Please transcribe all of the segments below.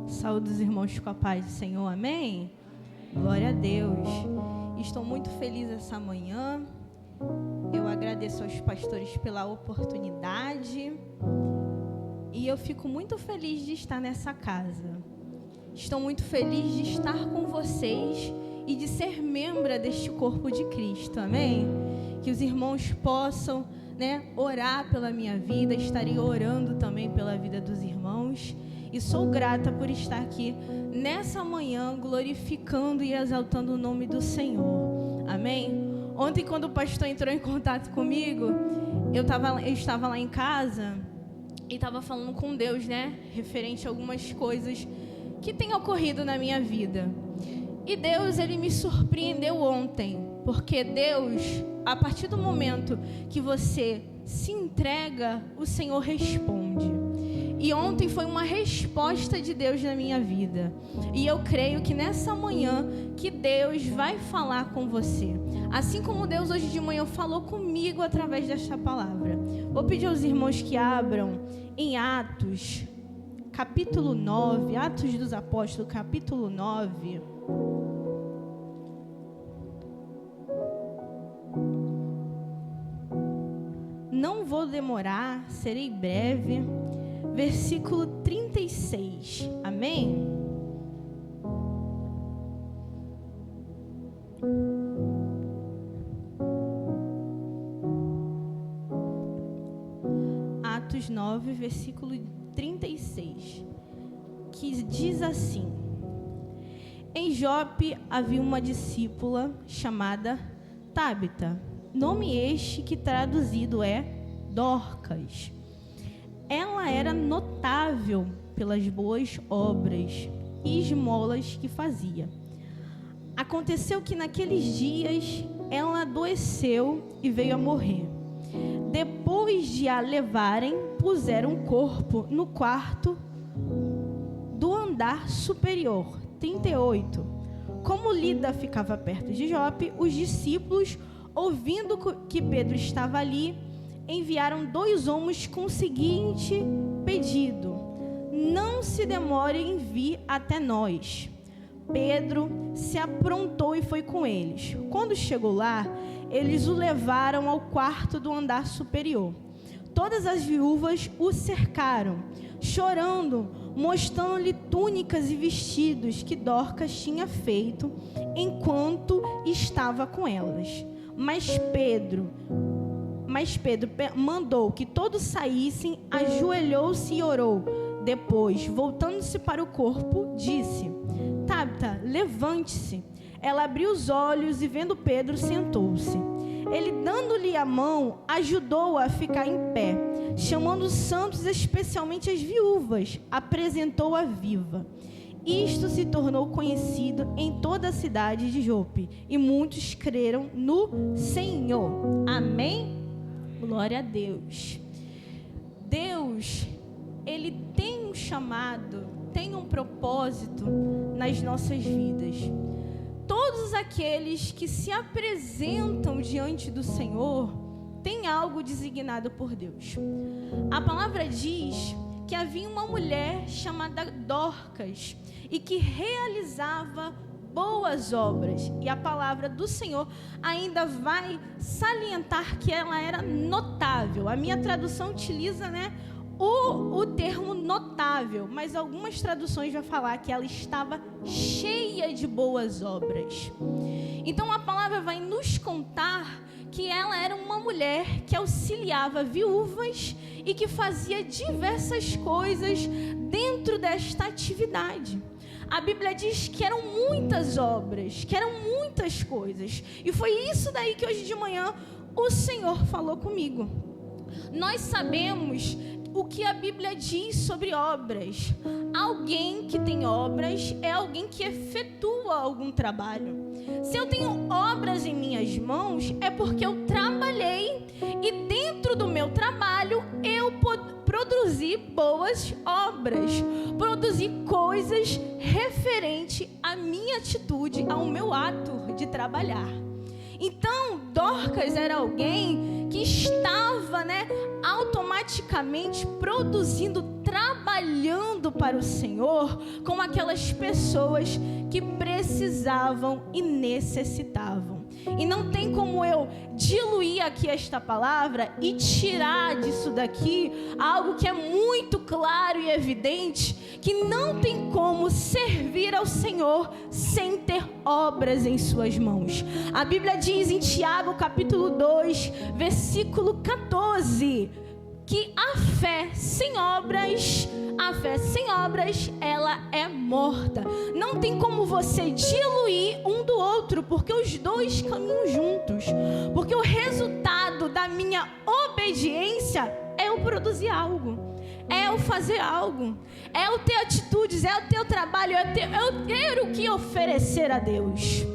Saúde os irmãos com a paz do Senhor, amém? Glória a Deus. Estou muito feliz essa manhã. Eu agradeço aos pastores pela oportunidade. E eu fico muito feliz de estar nessa casa. Estou muito feliz de estar com vocês e de ser membro deste corpo de Cristo, amém? Que os irmãos possam, orar pela minha vida. Estarei orando também pela vida dos irmãos. E sou grata por estar aqui nessa manhã, glorificando e exaltando o nome do Senhor. Amém? Ontem, quando o pastor entrou em contato comigo, eu estava lá em casa e estava falando com Deus, referente a algumas coisas que têm ocorrido na minha vida. E Deus, Ele me surpreendeu ontem, porque Deus, a partir do momento que você se entrega, o Senhor responde. E ontem foi uma resposta de Deus na minha vida. E eu creio que nessa manhã que Deus vai falar com você. Assim como Deus hoje de manhã falou comigo através desta palavra. Vou pedir aos irmãos que abram em Atos, capítulo 9. Atos dos Apóstolos, capítulo 9. Não vou demorar, serei breve. Versículo 36, amém? Atos 9, versículo 36, que diz assim: Em Jope havia uma discípula chamada Tábita, nome este que traduzido é Dorcas. Ela era notável pelas boas obras e esmolas que fazia. Aconteceu que naqueles dias ela adoeceu e veio a morrer. Depois de a levarem, puseram o corpo no quarto do andar superior. 38. Como Lida ficava perto de Jope, os discípulos, ouvindo que Pedro estava ali, enviaram 2 homens com o seguinte pedido: não se demore em vir até nós. Pedro se aprontou e foi com eles. Quando chegou lá, eles o levaram ao quarto do andar superior. Todas as viúvas o cercaram, chorando, mostrando-lhe túnicas e vestidos que Dorcas tinha feito enquanto estava com elas. Mas Pedro mandou que todos saíssem, ajoelhou-se e orou. Depois, voltando-se para o corpo, disse: Tábita, levante-se. Ela abriu os olhos e, vendo Pedro, sentou-se. Ele, dando-lhe a mão, ajudou-a a ficar em pé. Chamando os santos, especialmente as viúvas, apresentou-a viva. Isto se tornou conhecido em toda a cidade de Jope, e muitos creram no Senhor. Amém? Glória a Deus. Deus, Ele tem um chamado, tem um propósito nas nossas vidas. Todos aqueles que se apresentam diante do Senhor têm algo designado por Deus. A palavra diz que havia uma mulher chamada Dorcas e que realizava boas obras, e a palavra do Senhor ainda vai salientar que ela era notável. A minha tradução utiliza, o termo notável, mas algumas traduções vão falar que ela estava cheia de boas obras. Então a palavra vai nos contar que ela era uma mulher que auxiliava viúvas e que fazia diversas coisas dentro desta atividade. A Bíblia diz que eram muitas obras, que eram muitas coisas. E foi isso daí que hoje de manhã o Senhor falou comigo. Nós sabemos o que a Bíblia diz sobre obras. Alguém que tem obras é alguém que efetua algum trabalho. Se eu tenho obras em minhas mãos, é porque eu trabalhei e dentro do meu trabalho eu produzi boas obras, produzi coisas referente à minha atitude, ao meu ato de trabalhar. Então, Dorcas era alguém que estava, automaticamente produzindo trabalho trabalhando para o Senhor com aquelas pessoas que precisavam e necessitavam. E não tem como eu diluir aqui esta palavra e tirar disso daqui algo que é muito claro e evidente, que não tem como servir ao Senhor sem ter obras em suas mãos. A Bíblia diz em Tiago capítulo 2, versículo 14, que a fé sem obras, ela é morta. Não tem como você diluir um do outro, porque os dois caminham juntos. Porque o resultado da minha obediência é eu produzir algo, é eu fazer algo, é eu ter atitudes, é eu ter o trabalho, é eu ter o que oferecer a Deus.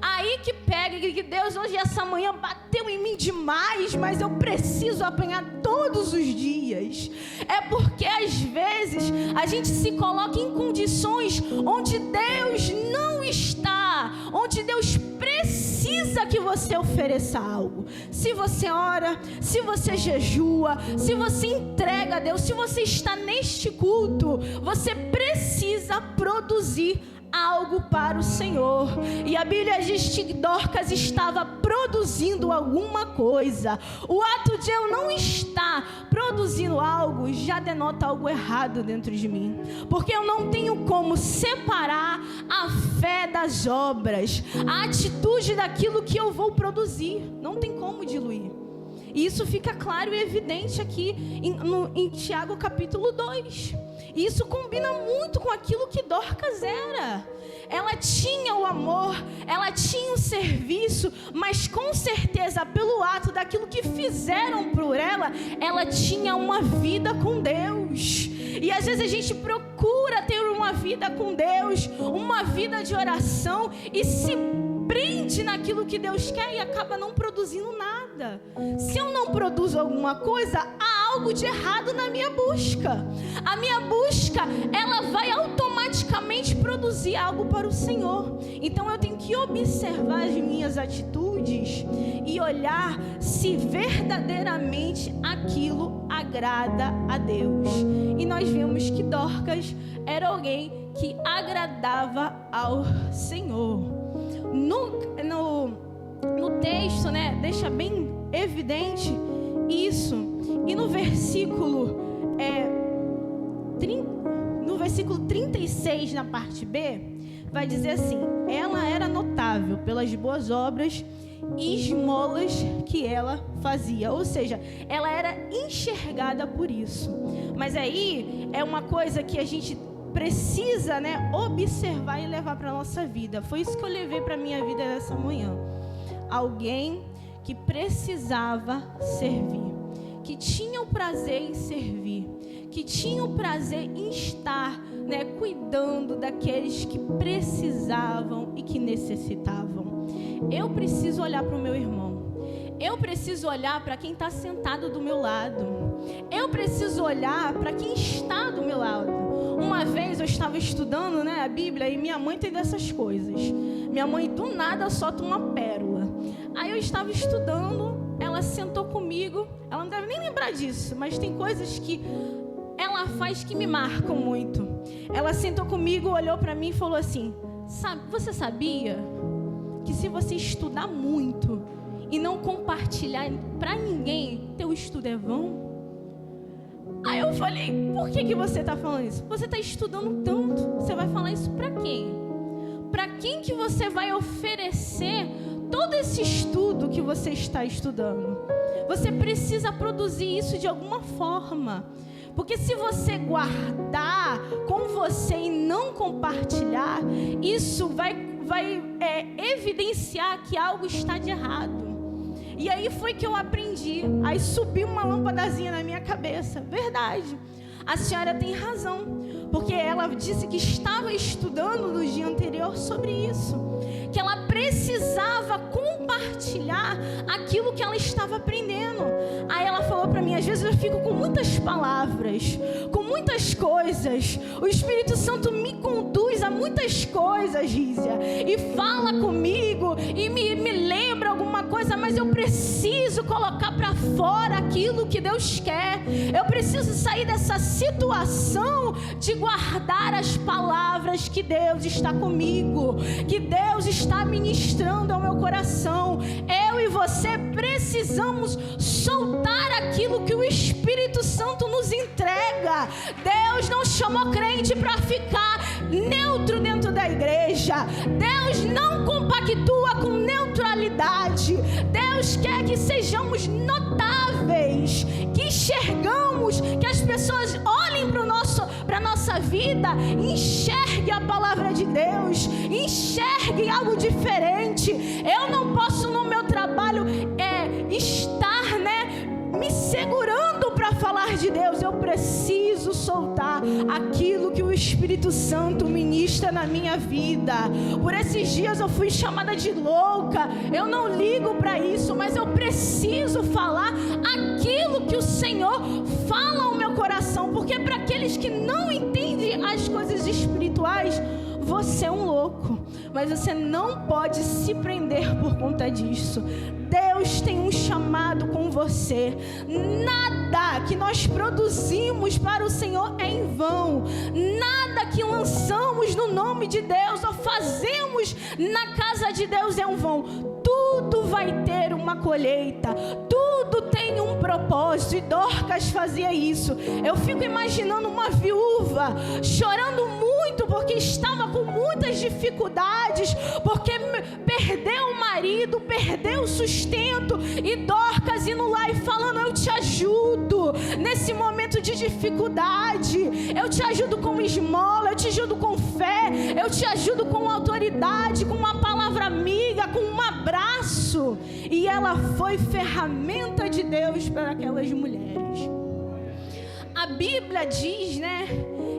Aí que pega, que Deus hoje essa manhã bateu em mim demais, mas eu preciso apanhar todos os dias. É porque às vezes a gente se coloca em condições onde Deus não está, onde Deus precisa que você ofereça algo. Se você ora, se você jejua, se você entrega a Deus, se você está neste culto, você precisa produzir algo para o Senhor. E a Bíblia diz que Dorcas estava produzindo alguma coisa. O ato de eu não estar produzindo algo já denota algo errado dentro de mim, porque eu não tenho como separar a fé das obras, a atitude daquilo que eu vou produzir. Não tem como diluir. E isso fica claro e evidente aqui em Tiago capítulo 2. E isso combina muito com aquilo que Dorcas era. Ela tinha o amor, ela tinha o serviço, mas com certeza pelo ato daquilo que fizeram por ela, ela tinha uma vida com Deus. E às vezes a gente procura ter uma vida com Deus, uma vida de oração, e se prende naquilo que Deus quer e acaba não produzindo nada. Se eu não produzo alguma coisa, há algo de errado na minha busca. A minha busca, ela vai automaticamente produzir algo para o Senhor. Então eu tenho que observar as minhas atitudes e olhar se verdadeiramente aquilo agrada a Deus. E nós vimos que Dorcas era alguém que agradava ao Senhor. No texto, né, deixa bem evidente isso. E no versículo 36, na parte B, vai dizer assim: ela era notável pelas boas obras e esmolas que ela fazia. Ou seja, ela era enxergada por isso. Mas aí é uma coisa que a gente precisa, né, observar e levar para a nossa vida. Foi isso que eu levei para a minha vida nessa manhã. Alguém que precisava servir, que tinha o prazer em servir, que tinha o prazer em estar, né, cuidando daqueles que precisavam e que necessitavam. Eu preciso olhar para o meu irmão. Eu preciso olhar para quem está sentado do meu lado. Eu preciso olhar para quem está do meu lado. Uma vez eu estava estudando, né, a Bíblia, e minha mãe tem dessas coisas. Minha mãe do nada solta uma pérola. Aí eu estava estudando, ela sentou comigo. Ela não deve nem lembrar disso, mas tem coisas que ela faz que me marcam muito. Ela sentou comigo, olhou para mim e falou assim: você sabia que se você estudar muito e não compartilhar para ninguém, teu estudo é vão? Aí eu falei: por que você está falando isso? Você está estudando tanto, você vai falar isso para quem? Para quem que você vai oferecer todo esse estudo que você está estudando? Você precisa produzir isso de alguma forma. Porque se você guardar com você e não compartilhar, isso vai evidenciar que algo está de errado. E aí foi que eu aprendi. Aí subiu uma lâmpadazinha na minha cabeça. Verdade, a senhora tem razão. Porque ela disse que estava estudando no dia anterior sobre isso. Que ela precisava compartilhar aquilo que ela estava aprendendo. Aí ela falou para mim: às vezes eu fico com muitas palavras, com muitas coisas. O Espírito Santo me conduz memoriza muitas coisas, Rízia, e fala comigo e me lembra alguma coisa, mas eu preciso colocar para fora aquilo que Deus quer. Eu preciso sair dessa situação de guardar as palavras que Deus está comigo, que Deus está ministrando ao meu coração. Eu e você precisamos soltar aquilo que o Espírito Santo nos entrega. Deus não chamou crente para ficar neutro dentro da igreja. Deus não compactua com neutralidade. Deus quer que sejamos notáveis, que enxergamos, que as pessoas olhem para a nossa vida, enxerguem a palavra de Deus, enxerguem algo diferente. Eu não posso no meu trabalho estar, me segurando para falar de Deus. Eu preciso soltar aquilo que o Espírito Santo ministra na minha vida. Por esses dias eu fui chamada de louca. Eu não ligo para isso, mas eu preciso falar aquilo que o Senhor fala ao meu coração, porque para aqueles que não entendem as coisas espirituais, você é um louco, mas você não pode se prender por conta disso. Deus tem um chamado com você. Nada que nós produzimos para o Senhor é em vão. Nada que lançamos no nome de Deus ou fazemos na casa de Deus é em vão. Tudo vai ter uma colheita, tudo tem um propósito, e Dorcas fazia isso. Eu fico imaginando uma viúva chorando muito porque estava com muitas dificuldades, porque perdeu o marido, perdeu o sustento, e Dorcas indo lá e falando: eu te ajudo nesse momento de dificuldade, eu te ajudo com esmola, eu te ajudo com fé, eu te ajudo com autoridade, com uma palavra amiga, com um abraço. E ela foi ferramenta de Deus para aquelas mulheres. A Bíblia diz,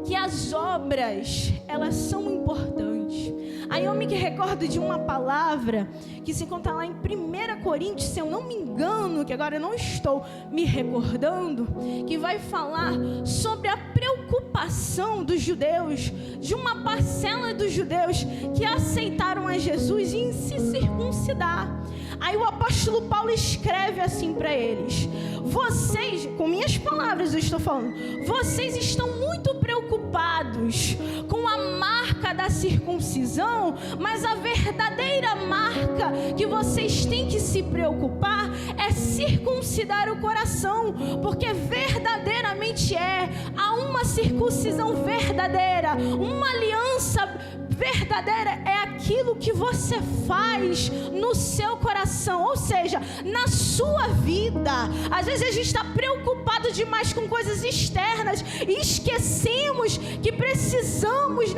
que as obras, elas são importantes. Aí eu me recordo de uma palavra que se encontra lá em 1 Coríntios, se eu não me engano, que agora eu não estou me recordando, que vai falar sobre a preocupação dos judeus, de uma parcela dos judeus que aceitaram a Jesus em se circuncidar. Aí o apóstolo Paulo escreve assim para eles: vocês, com minhas palavras eu estou falando, vocês estão muito preocupados com a marca da circuncisão, mas a verdadeira marca que vocês têm que se preocupar é circuncidar o coração, porque verdadeiramente há uma circuncisão verdadeira, uma aliança verdadeira é aquilo que você faz no seu coração, ou seja, na sua vida. Às vezes a gente está preocupado demais com coisas externas e esquecemos que precisamos,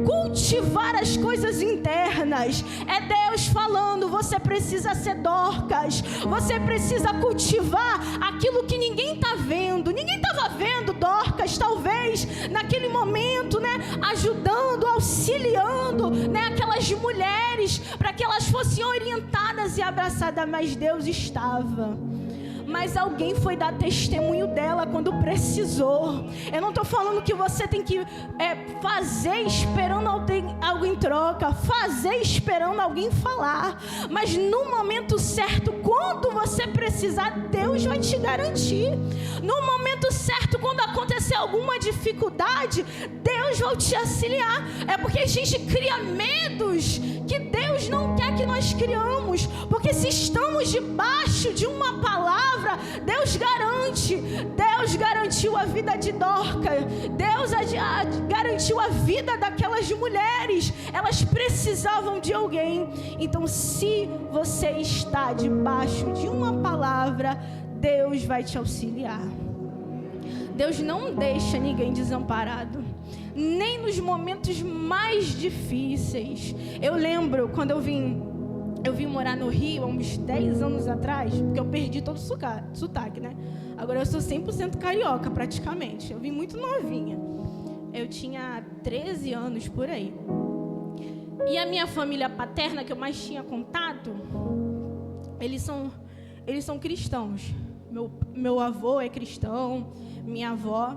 cultivar as coisas internas. É Deus falando: você precisa ser Dorcas, você precisa cultivar aquilo que ninguém está vendo. Ninguém estava vendo Dorcas, talvez naquele momento, ajudando, auxiliando, aquelas mulheres, para que elas fossem orientadas e abraçadas, mas Deus estava. Mas alguém foi dar testemunho dela quando precisou. Eu não estou falando que você tem que fazer esperando algo em troca, fazer esperando alguém falar, mas no momento certo, quando você precisar, Deus vai te garantir. No momento certo, quando acontecer alguma dificuldade, Deus vai te auxiliar. É porque a gente cria medos que Deus não quer que nós criamos, porque se estamos debaixo de uma palavra, Deus garante. Deus garantiu a vida de Dorcas, Deus garantiu a vida daquelas mulheres. Elas precisavam de alguém. Então, se você está debaixo de uma palavra, Deus vai te auxiliar. Deus não deixa ninguém desamparado, nem nos momentos mais difíceis. Eu lembro quando eu vim morar no Rio há uns 10 anos atrás, porque eu perdi todo o sotaque, Agora eu sou 100% carioca, praticamente. Eu vim muito novinha. Eu tinha 13 anos, por aí. E a minha família paterna, que eu mais tinha contato, eles são cristãos. Meu avô é cristão, minha avó.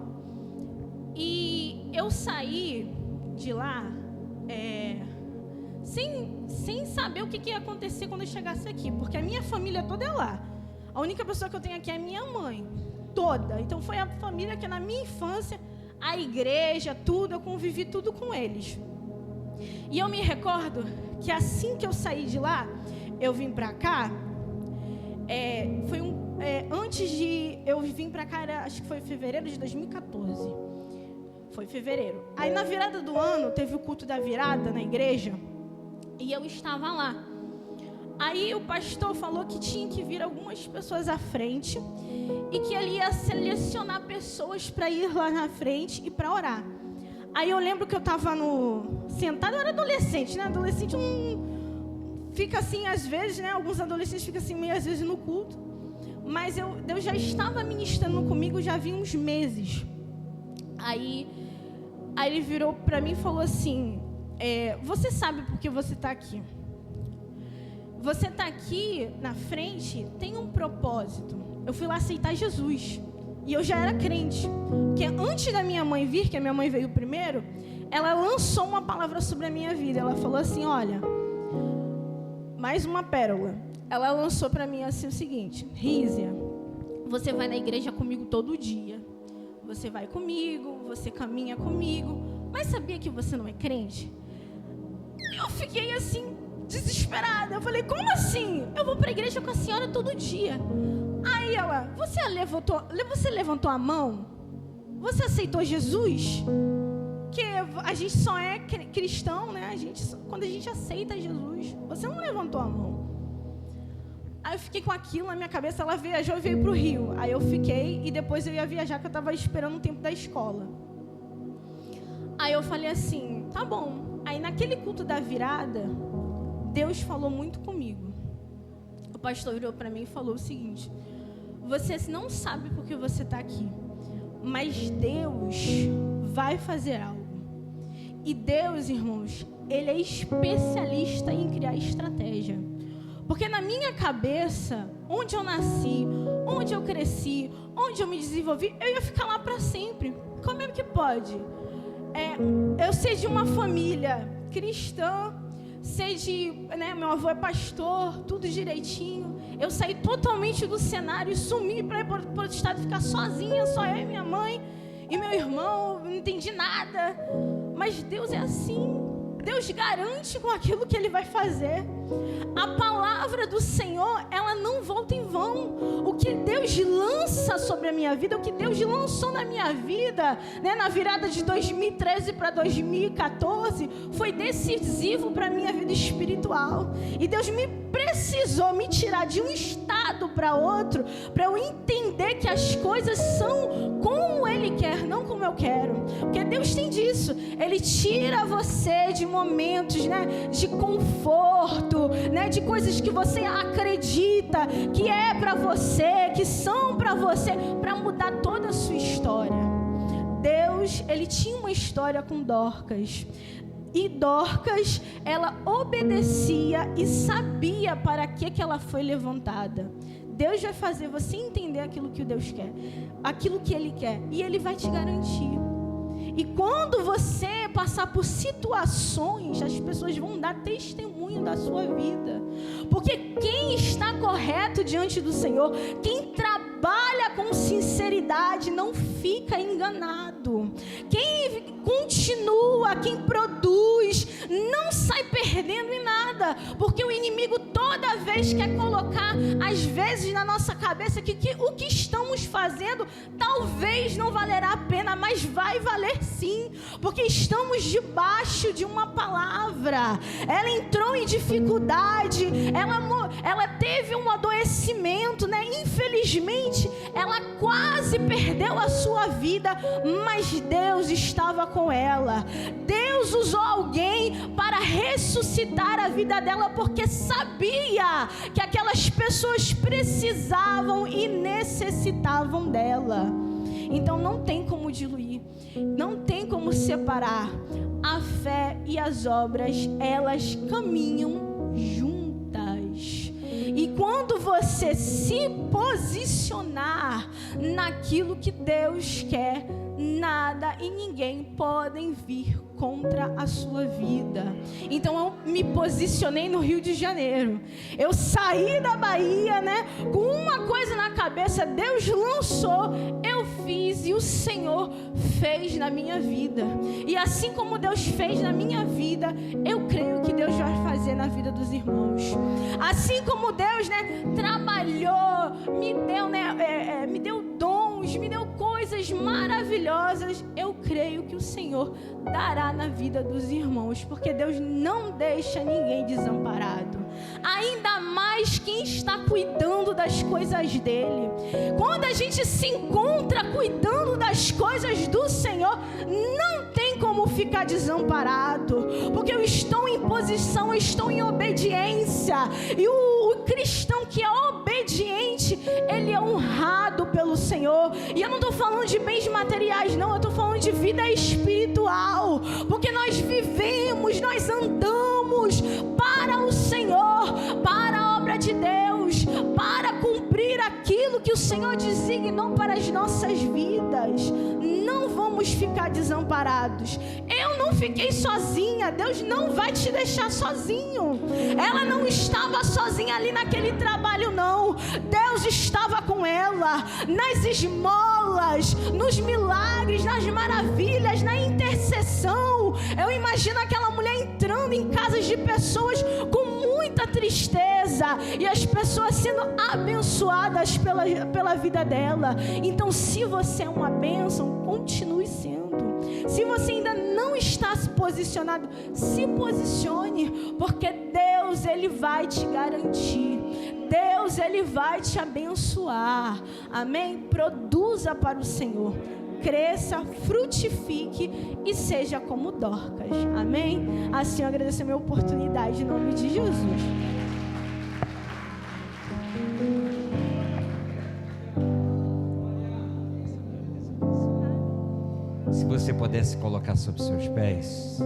E eu saí de lá sem saber o que ia acontecer quando eu chegasse aqui, porque a minha família toda é lá. A única pessoa que eu tenho aqui é a minha mãe, toda. Então foi a família que na minha infância, a igreja, tudo, eu convivi tudo com eles. E eu me recordo que assim que eu saí de lá, eu vim pra cá, antes de eu vir pra cá, acho que foi fevereiro de 2014. Foi fevereiro. Aí na virada do ano, teve o culto da virada na igreja, e eu estava lá. Aí o pastor falou que tinha que vir algumas pessoas à frente e que ele ia selecionar pessoas para ir lá na frente e para orar. Aí eu lembro que eu estava sentada, eu era adolescente, né? Adolescente fica assim às vezes, né? Alguns adolescentes ficam assim meio às vezes no culto. Mas Deus já estava ministrando comigo já havia uns meses. Aí ele virou para mim e falou assim, você sabe por que você está aqui? Você está aqui na frente, tem um propósito. Eu fui lá aceitar Jesus. E eu já era crente. Porque antes da minha mãe vir, que a minha mãe veio primeiro, ela lançou uma palavra sobre a minha vida. Ela falou assim, olha, mais uma pérola. Ela lançou para mim assim o seguinte, Rízia, você vai na igreja comigo todo dia. Você vai comigo, você caminha comigo. Mas sabia que você não é crente? Eu fiquei assim, desesperada. Eu falei, como assim? Eu vou para a igreja com a senhora todo dia. Aí ela, você levantou a mão? Você aceitou Jesus? Que a gente só é cristão, né? Quando a gente aceita Jesus. Você não levantou a mão. Aí eu fiquei com aquilo na minha cabeça. Ela viajou e veio para o Rio. Aí eu fiquei e depois eu ia viajar, que eu estava esperando o tempo da escola. Aí eu falei assim, tá bom. Aí naquele culto da virada, Deus falou muito comigo. O pastor virou para mim e falou o seguinte, você não sabe por que você está aqui, mas Deus vai fazer algo. E Deus, irmãos, Ele é especialista em criar estratégia. Porque na minha cabeça, onde eu nasci, onde eu cresci, onde eu me desenvolvi, eu ia ficar lá para sempre. Como é que pode? Eu ser de uma família cristã, meu avô é pastor, tudo direitinho. Eu saí totalmente do cenário e sumi para ir para o estado, ficar sozinha, só eu e minha mãe e meu irmão, não entendi nada. Mas Deus é assim, Deus garante com aquilo que Ele vai fazer. A palavra do Senhor, ela não volta em vão. O que Deus lança sobre a minha vida, o que Deus lançou na minha vida, né, na virada de 2013 para 2014, foi decisivo para a minha vida espiritual. E Deus precisou me tirar de um estado para outro, para eu entender que as coisas são como Ele quer, não como eu quero. Porque Deus tem disso. Ele tira você de momentos, né, de conforto, né, de coisas que você acredita que é para você, que são para você, para mudar toda a sua história. Deus, Ele tinha uma história com Dorcas. E Dorcas, ela obedecia e sabia para que ela foi levantada. Deus vai fazer você entender aquilo que Deus quer, aquilo que Ele quer, e Ele vai te garantir. E quando você passar por situações, as pessoas vão dar testemunho da sua vida. Porque quem está correto diante do Senhor, quem trabalha com sinceridade, não fica enganado. Quem continua, quem produz, não sai perdendo em nada. Porque o inimigo toda vez quer colocar, às vezes, na nossa cabeça que o que estamos fazendo talvez não valerá a pena, mas vai valer sim. Porque estamos debaixo de uma palavra. Ela entrou em dificuldade, ela teve um adoecimento, né? Infelizmente, ela quase perdeu a sua vida, mas Deus estava com ela. Deus usou alguém para ressuscitar a vida dela, porque sabia que aquelas pessoas precisavam e necessitavam dela. Então não tem como diluir, não tem como separar. A fé e as obras, elas caminham juntas. E quando você se posicionar naquilo que Deus quer, nada e ninguém podem vir contra a sua vida. Então eu me posicionei no Rio de Janeiro. Eu saí da Bahia, né, com uma coisa na cabeça. Deus lançou, eu fiz e o Senhor fez na minha vida. E assim como Deus fez na minha vida, eu creio que Deus vai fazer na vida dos irmãos. Assim como Deus, né, trabalhou, me deu dons, me deu coisas maravilhosas, eu creio que o Senhor dará na vida dos irmãos, porque Deus não deixa ninguém desamparado. Ainda mais quem está cuidando das coisas dele. Quando a gente se encontra cuidando das coisas do Senhor, não tem como ficar desamparado, porque eu estou em posição, eu estou em obediência. E o cristão que é obediente, ele é honrado pelo Senhor. E eu não estou falando de bens materiais, não, eu estou falando de vida espiritual, porque nós vivemos, nós andamos para o Senhor, para a obra de Deus, para cumprir aquilo que o Senhor designou para as nossas vidas. Não vamos ficar desamparados. Eu não fiquei sozinha. Deus não vai te deixar sozinho. Ela não estava sozinha ali naquele trabalho, não. Deus estava com ela nas esmolas, nos milagres, nas maravilhas, na intercessão. Eu imagino aquela mulher entrando em casas de pessoas com muita tristeza e as pessoas sendo abençoadas pela vida dela. Então, se você é uma bênção, continue sendo. Se você ainda não está se posicionado, se posicione, porque Deus, Ele vai te garantir. Deus, Ele vai te abençoar. Amém? Produza para o Senhor. Cresça, frutifique e seja como Dorcas. Amém? Assim eu agradeço a minha oportunidade em nome de Jesus. Se você pudesse colocar sobre seus pés.